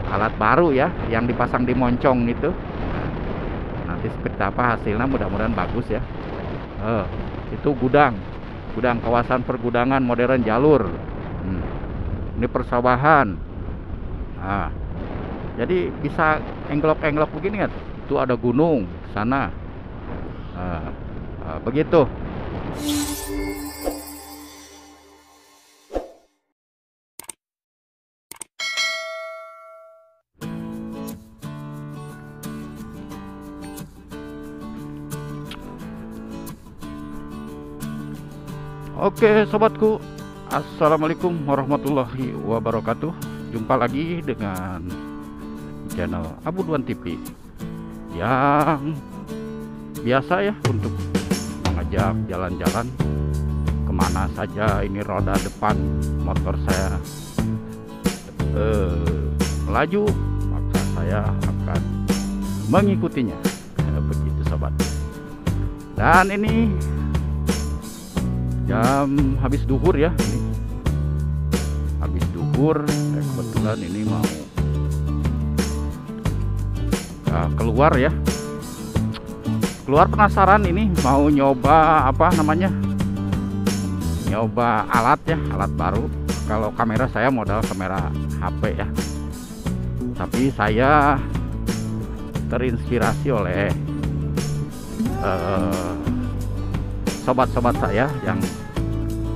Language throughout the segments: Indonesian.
alat baru ya yang dipasang di moncong itu. Nanti seperti apa hasilnya, mudah-mudahan bagus ya. Itu gudang kawasan pergudangan modern jalur. Ini persawahan. Nah, jadi bisa englok-englok begini kan. Itu ada gunung sana. Begitu. Oke sobatku, assalamualaikum warahmatullahi wabarakatuh. Jumpa lagi dengan channel Abu Duan TV yang biasa ya untuk mengajak jalan-jalan kemana saja ini roda depan motor saya melaju, maka saya akan mengikutinya. Begitu sobat. Dan ini jam habis duhur ya, ini habis duhur. Kebetulan ini mau keluar ya, keluar penasaran ini mau nyoba apa namanya, nyoba alat ya, alat baru. Kalau kamera saya modal kamera HP ya, tapi saya terinspirasi oleh sobat-sobat saya yang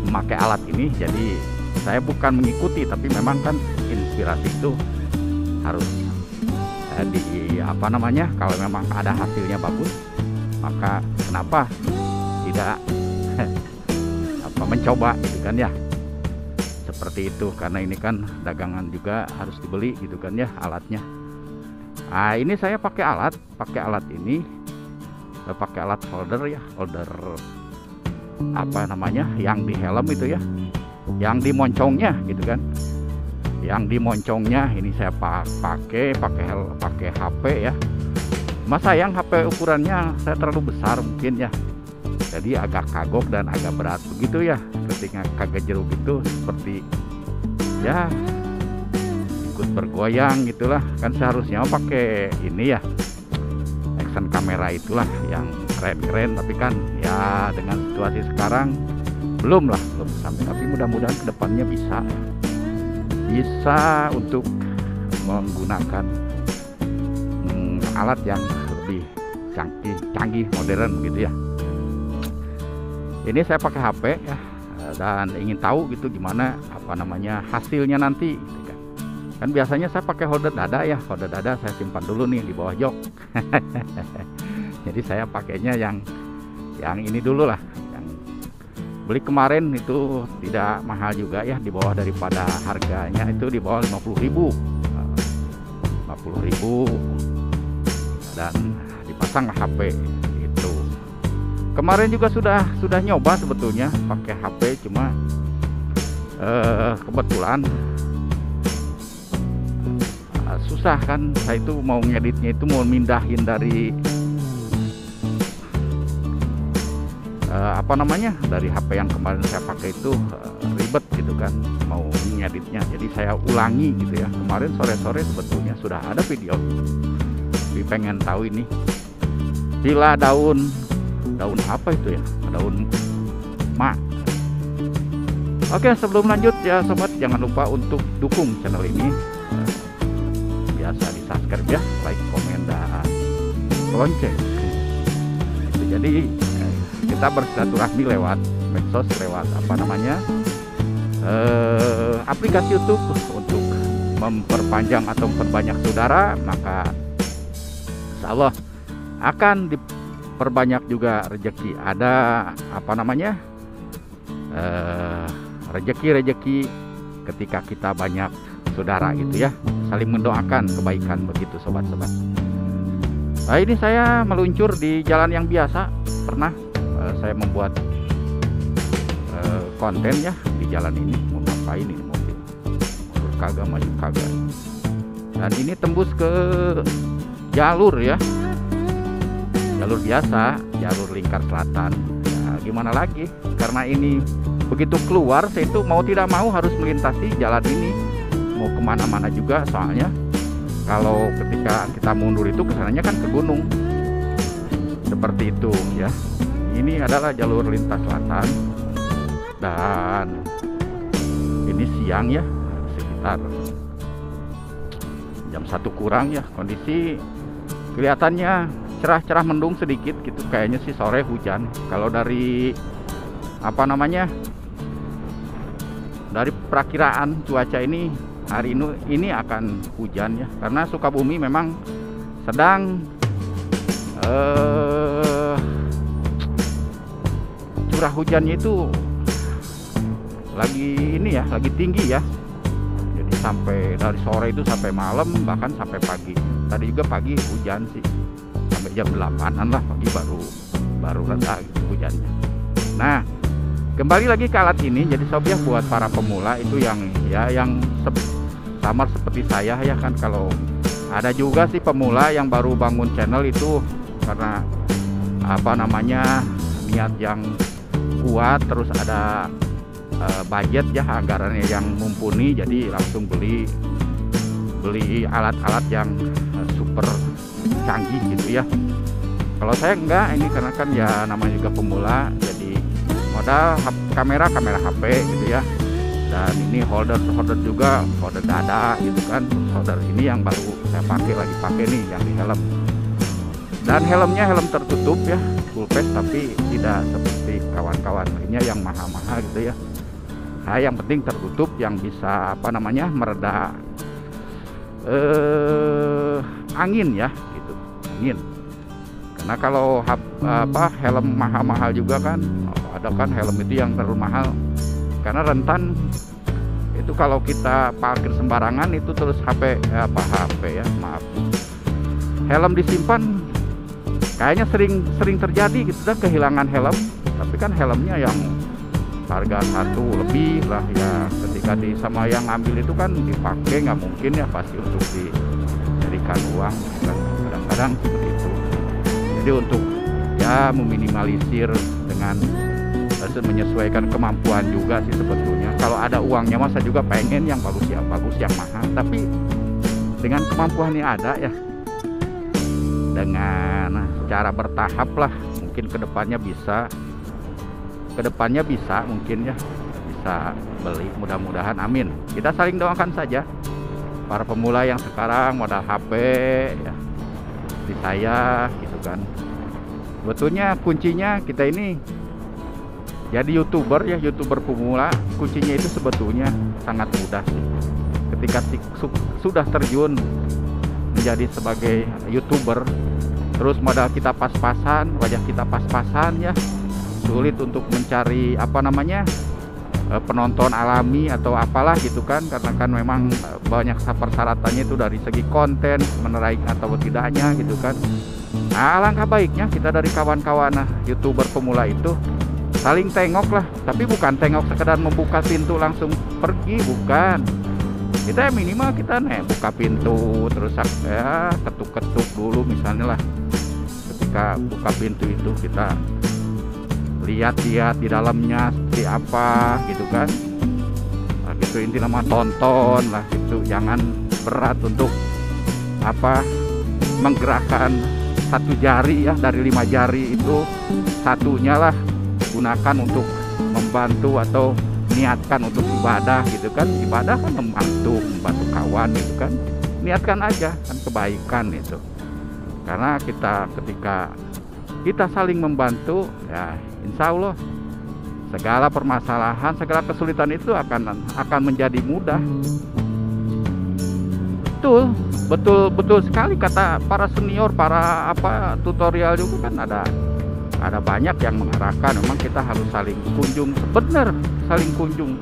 memakai alat ini. Jadi saya bukan mengikuti, tapi memang kan inspirasi itu harus di apa namanya, kalau memang ada hasilnya bagus, maka kenapa tidak apa mencoba gitu kan ya, seperti itu. Karena ini kan dagangan juga harus dibeli gitu kan ya alatnya. Nah ini saya pakai alat ini, pakai alat holder ya, holder apa namanya yang di helm itu ya, yang di moncongnya gitu kan, yang di moncongnya ini saya pakai HP ya. Masa yang HP ukurannya saya terlalu besar mungkin ya, jadi agak kagok dan agak berat begitu ya. Ketika kagak jeruk itu seperti ya ikut bergoyang gitulah. Kan seharusnya pakai ini ya, action kamera itulah yang keren-keren, tapi kan ya dengan situasi sekarang belum sampai. Tapi mudah-mudahan kedepannya bisa untuk menggunakan alat yang lebih canggih modern gitu ya. Ini saya pakai HP ya, dan ingin tahu gitu gimana apa namanya hasilnya nanti gitu kan. Kan biasanya saya pakai holder dada ya, holder dada saya simpan dulu nih di bawah jok. Jadi saya pakainya yang ini dulu lah, yang beli kemarin itu tidak mahal juga ya, di bawah daripada harganya, itu di bawah 50.000 dan dipasang HP itu. Kemarin juga sudah nyoba sebetulnya pakai HP, cuma kebetulan susah kan. Saya itu mau ngeditnya itu mau mindahin dari apa namanya, dari HP yang kemarin saya pakai itu ribet gitu kan, mau ngeditnya. Jadi saya ulangi gitu ya. Kemarin sore-sore sebetulnya sudah ada video, tapi pengen tahu ini bila daun apa itu ya, daun mak. Oke, sebelum lanjut ya sobat, jangan lupa untuk dukung channel ini. Biasa di subscribe ya, like, komen, dan lonceng. Jadi kita bersilaturahmi lewat medsos, lewat apa namanya aplikasi YouTube untuk memperpanjang atau memperbanyak saudara. Maka insya Allah akan diperbanyak juga rezeki. Ada apa namanya rezeki ketika kita banyak saudara gitu ya, saling mendoakan kebaikan begitu sobat-sobat. Nah ini saya meluncur di jalan yang biasa. Pernah saya membuat konten ya di jalan ini. Mau ngapain ini mobil kagak maju kagak. Dan ini tembus ke jalur ya, jalur biasa, jalur lingkar selatan. Ya, gimana lagi, karena ini begitu keluar saya itu mau tidak mau harus melintasi jalan ini, mau kemana-mana juga soalnya. Kalau ketika kita mundur itu kesananya kan ke gunung, seperti itu ya. Ini adalah jalur lintas selatan dan ini siang ya, sekitar jam 1 kurang ya. Kondisi kelihatannya cerah-cerah, mendung sedikit gitu, kayaknya sih sore hujan. Kalau dari apa namanya, dari perakiraan cuaca ini hari ini akan hujan ya, karena Sukabumi memang sedang curah hujannya itu lagi ini ya, lagi tinggi ya. Jadi sampai dari sore itu sampai malam, bahkan sampai pagi. Tadi juga pagi hujan sih, sampai jam 8-an lah pagi baru reda gitu hujannya. Nah, kembali lagi ke alat ini. Jadi sob ya, buat para pemula itu yang sama seperti saya ya kan, kalau ada juga sih pemula yang baru bangun channel itu karena apa namanya, niat yang kuat, terus ada budget ya, anggarannya yang mumpuni, jadi langsung beli alat-alat yang super canggih gitu ya. Kalau saya enggak, ini karena kan ya namanya juga pemula, jadi modal kamera HP gitu ya, dan ini holder juga, holder dada gitu kan. Holder ini yang baru saya lagi pakai nih, yang di helm, dan helmnya helm tertutup ya, full face, tapi tidak seperti kawan-kawan lainnya yang mahal-mahal gitu ya. Nah, yang penting tertutup, yang bisa apa namanya, mereda angin ya gitu, angin. Karena kalau helm mahal-mahal juga kan, ada kan helm itu yang terlalu mahal karena rentan itu, kalau kita parkir sembarangan itu terus HP ya, maaf, helm disimpan, kayaknya sering terjadi gitu dah, kehilangan helm. Tapi kan helmnya yang harga 1 lebih lah ya, ketika sama yang ambil itu kan dipakai, nggak mungkin ya pasti untuk dijadikan uang kan, kadang-kadang seperti itu. Jadi untuk ya meminimalisir dengan menyesuaikan kemampuan juga sih sebetulnya. Kalau ada uangnya masa juga pengen yang bagus yang mahal, tapi dengan kemampuan yang ada ya, dengan cara bertahap lah, mungkin kedepannya bisa mungkin ya, bisa beli, mudah-mudahan, amin. Kita saling doakan saja para pemula yang sekarang modal HP ya, di saya gitu kan. Sebetulnya kuncinya kita ini jadi YouTuber ya, YouTuber pemula, kuncinya itu sebetulnya sangat mudah sih. Ketika sudah terjun menjadi sebagai YouTuber, terus modal kita pas-pasan, wajah kita pas-pasan ya, sulit untuk mencari apa namanya, penonton alami atau apalah gitu kan, karena kan memang banyak persyaratannya itu dari segi konten, menarik atau tidaknya gitu kan. Nah, alangkah baiknya kita dari kawan-kawan YouTuber pemula itu saling tengok lah, tapi bukan tengok sekedar membuka pintu langsung pergi, bukan. Kita minimal kita buka pintu, terus ya ketuk-ketuk dulu misalnya lah. Ketika buka pintu itu kita lihat-lihat di dalamnya seperti apa gitu kan. Nah, gitu intinya mah tonton lah gitu, jangan berat untuk menggerakkan satu jari ya, dari 5 jari itu satunya lah gunakan untuk membantu atau niatkan untuk ibadah gitu kan. Ibadah kan membantu kawan gitu kan, niatkan aja kan kebaikan itu. Karena ketika kita saling membantu ya, insya Allah segala permasalahan, segala kesulitan itu akan menjadi mudah. Betul sekali kata para senior, para tutorial juga kan ada banyak yang mengarahkan. Memang kita harus saling kunjung, saling kunjung.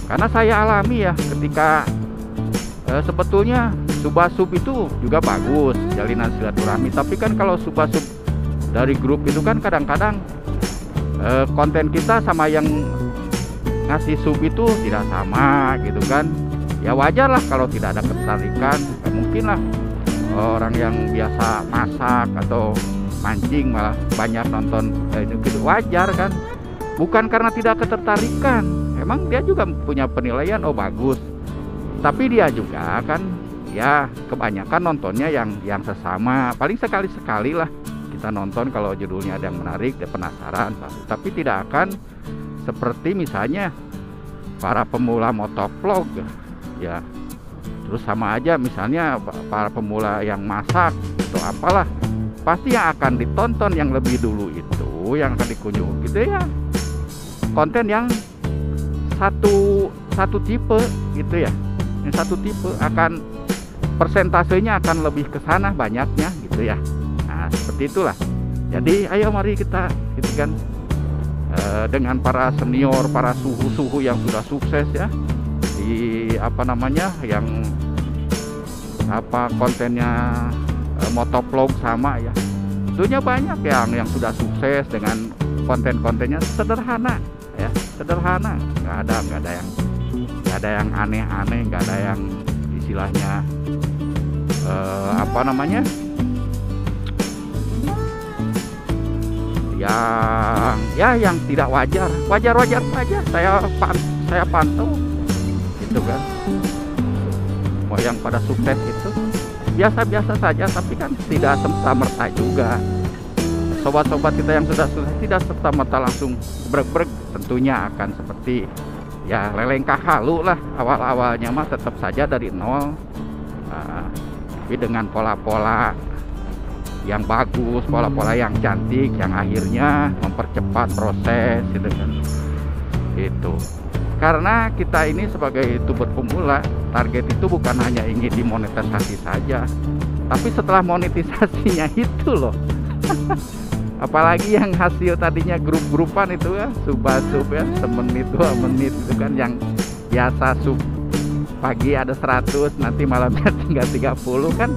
Karena saya alami ya, ketika sebetulnya subasub itu juga bagus, jalinan silaturahmi. Tapi kan kalau subasub dari grup itu kan kadang-kadang konten kita sama yang ngasih sub itu tidak sama gitu kan. Ya wajar lah kalau tidak ada ketertarikan. Mungkin lah orang yang biasa masak atau mancing malah banyak nonton gitu, wajar kan, bukan karena tidak ketertarikan. Emang dia juga punya penilaian, oh bagus, tapi dia juga kan ya kebanyakan nontonnya yang sesama, paling sekali-sekali lah kita nonton kalau judulnya ada yang menarik, dia penasaran, tapi tidak akan seperti misalnya para pemula motovlog ya. Terus sama aja misalnya para pemula yang masak atau apalah, pasti yang akan ditonton yang lebih dulu itu, yang akan dikunjungi gitu ya, konten yang satu tipe gitu ya. Yang satu tipe akan persentasenya akan lebih ke sana banyaknya gitu ya. Nah, seperti itulah. Jadi ayo mari kita gitu kan, dengan para senior, para suhu-suhu yang sudah sukses ya di yang kontennya motovlog sama ya. Tentunya banyak yang sudah sukses dengan konten-kontennya sederhana ya, sederhana, nggak ada yang aneh-aneh, nggak ada yang istilahnya yang tidak wajar saja saya pantau gitu kan. Mau yang pada sukses itu biasa-biasa saja, tapi kan tidak serta-merta juga. Sobat-sobat kita yang sudah sukses tidak serta-merta langsung brek-brek, tentunya akan seperti ya lelengkah halu lah. Awal-awalnya mah tetap saja dari nol, tapi dengan pola-pola yang bagus, pola-pola yang cantik, yang akhirnya mempercepat proses gitu kan. Itu karena kita ini sebagai YouTuber pemula, target itu bukan hanya ingin dimonetisasi saja, tapi setelah monetisasinya itu loh apalagi yang hasil tadinya grup-grupan itu ya, sub ya, semenit 2 menit itu kan, yang biasa sub pagi ada 100, nanti malamnya tinggal 30 kan,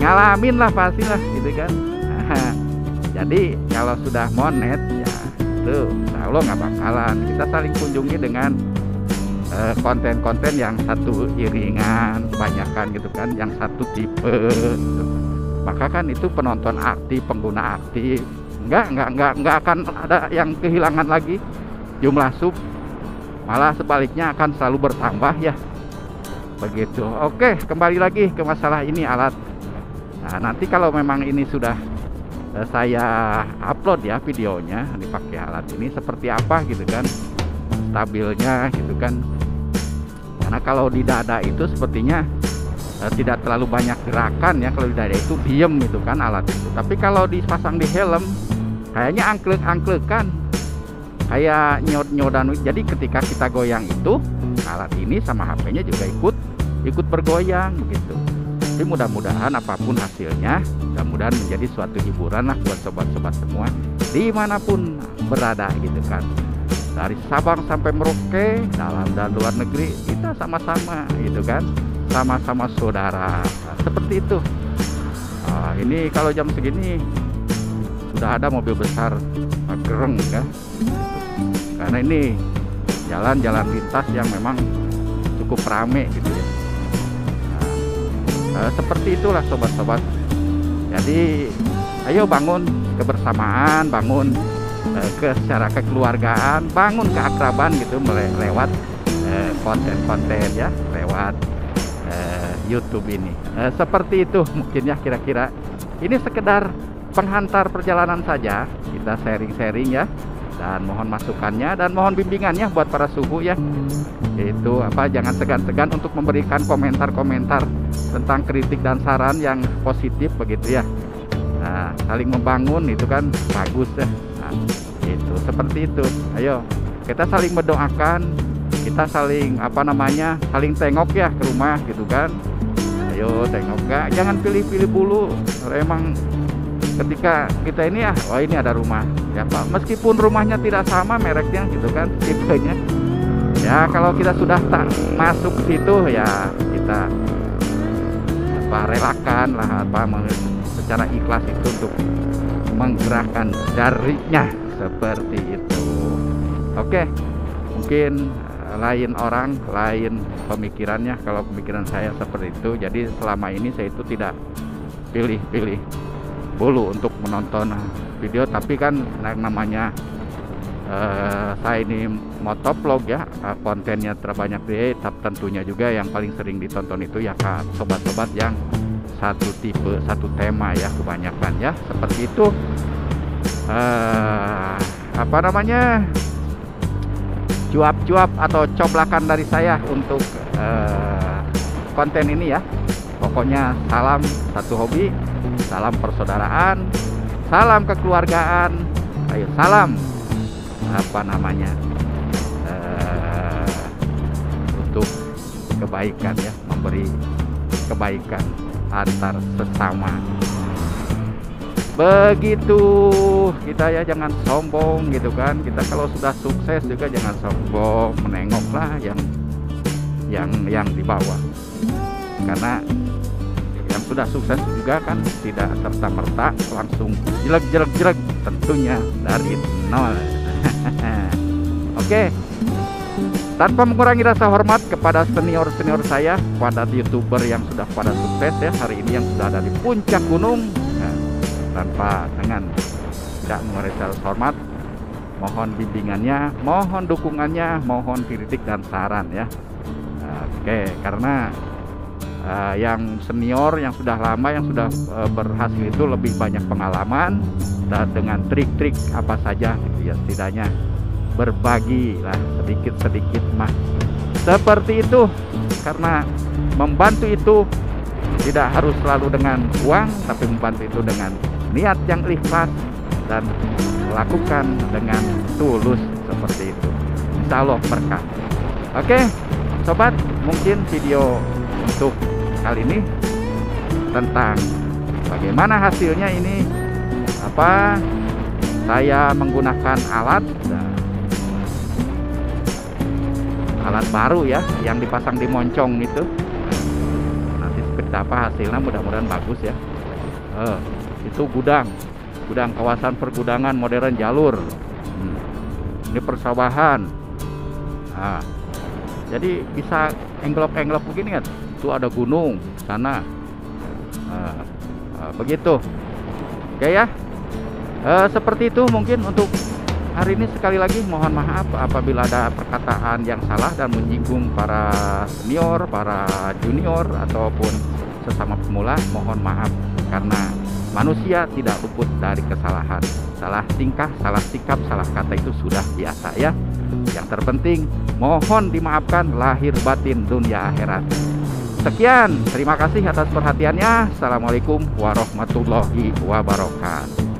ngalamin lah pastilah gitu kan. Nah, jadi kalau sudah monet ya itu insya Allah nggak bakalan. Kita saling kunjungi dengan konten-konten yang satu iringan, kebanyakan gitu kan, yang satu tipe gitu. Maka kan itu penonton aktif, pengguna aktif, nggak akan ada yang kehilangan lagi jumlah sub, malah sebaliknya akan selalu bertambah ya, begitu. Oke, kembali lagi ke masalah ini alat. Nah, nanti kalau memang ini sudah saya upload ya videonya, dipakai alat ini seperti apa gitu kan, stabilnya gitu kan. Karena kalau di dada itu sepertinya tidak terlalu banyak gerakan ya, kalau di dada itu diem gitu kan alat itu. Tapi kalau dipasang di helm kayaknya angklek-angklekan, kayak nyod-nyodan. Jadi ketika kita goyang itu, alat ini sama HP-nya juga ikut bergoyang begitu. Jadi mudah-mudahan apapun hasilnya, mudah-mudahan menjadi suatu hiburan lah buat sobat-sobat semua dimanapun berada gitu kan. Dari Sabang sampai Merauke, dalam dan luar negeri, kita sama-sama gitu kan, sama-sama saudara. Nah, seperti itu. Ini kalau jam segini sudah ada mobil besar gereng ya, karena ini jalan-jalan lintas yang memang cukup rame gitu ya. Seperti itulah sobat-sobat. Jadi ayo bangun kebersamaan, bangun secara kekeluargaan, bangun keakraban gitu lewat konten-konten ya, lewat YouTube ini. Seperti itu mungkin ya kira-kira. Ini sekedar penghantar perjalanan saja, kita sharing-sharing ya, dan mohon masukannya dan mohon bimbingannya buat para suhu ya. Itu jangan segan-segan untuk memberikan komentar-komentar tentang kritik dan saran yang positif begitu ya. Nah, saling membangun itu kan bagus ya. Nah, itu seperti itu. Ayo kita saling mendoakan, kita saling saling tengok ya ke rumah gitu kan. Ayo tengok, jangan pilih-pilih dulu. Emang ketika kita ini wah ini ada rumah ya Pak, meskipun rumahnya tidak sama mereknya gitu kan, tipenya ya, kalau kita sudah tak masuk ke situ ya kita relakan lah secara ikhlas itu untuk menggerakkan jarinya seperti itu. Oke, mungkin lain orang, lain pemikirannya. Kalau pemikiran saya seperti itu, jadi selama ini saya itu tidak pilih-pilih dulu untuk menonton video, tapi kan namanya Saya ini motovlog ya, kontennya terbanyak di tentunya juga yang paling sering ditonton itu ya Kak, sobat-sobat yang satu tipe, satu tema ya kebanyakan ya, seperti itu. Apa namanya, cuap-cuap atau coblakan dari saya untuk konten ini ya. Pokoknya salam satu hobi, salam persaudaraan, salam kekeluargaan, ayo salam apa namanya, untuk kebaikan ya, memberi kebaikan antar sesama. Begitu kita ya, jangan sombong gitu kan. Kita kalau sudah sukses juga jangan sombong, menengoklah yang di bawah. Karena yang sudah sukses juga kan tidak serta-merta langsung jelek tentunya dari nol. Oke. Tanpa mengurangi rasa hormat kepada senior-senior saya, kepada YouTuber yang sudah pada sukses ya hari ini, yang sudah ada di puncak gunung, tanpa dengan tidak mengurangi rasa hormat, mohon bimbingannya, mohon dukungannya, mohon kritik dan saran ya. Oke, karena yang senior, yang sudah lama, yang sudah berhasil itu lebih banyak pengalaman dan dengan trik-trik apa saja gitu ya, setidaknya berbagi lah sedikit-sedikit mah seperti itu. Karena membantu itu tidak harus selalu dengan uang, tapi membantu itu dengan niat yang ikhlas dan lakukan dengan tulus seperti itu. Insya Allah berkah. Oke sobat, mungkin video untuk kali ini tentang bagaimana hasilnya ini, apa saya menggunakan alat baru ya yang dipasang di moncong itu. Nanti seperti apa hasilnya, mudah-mudahan bagus ya. Itu gudang kawasan pergudangan modern jalur. Ini persawahan. Jadi bisa englop begini kan, itu ada gunung sana. Begitu. Oke ya, seperti itu mungkin untuk hari ini. Sekali lagi mohon maaf apabila ada perkataan yang salah dan menyinggung para senior, para junior ataupun sesama pemula. Mohon maaf, karena manusia tidak luput dari kesalahan. Salah tingkah, salah sikap, salah kata itu sudah biasa ya. Yang terpenting mohon dimaafkan lahir batin dunia akhirat. Sekian, terima kasih atas perhatiannya. Assalamualaikum warahmatullahi wabarakatuh.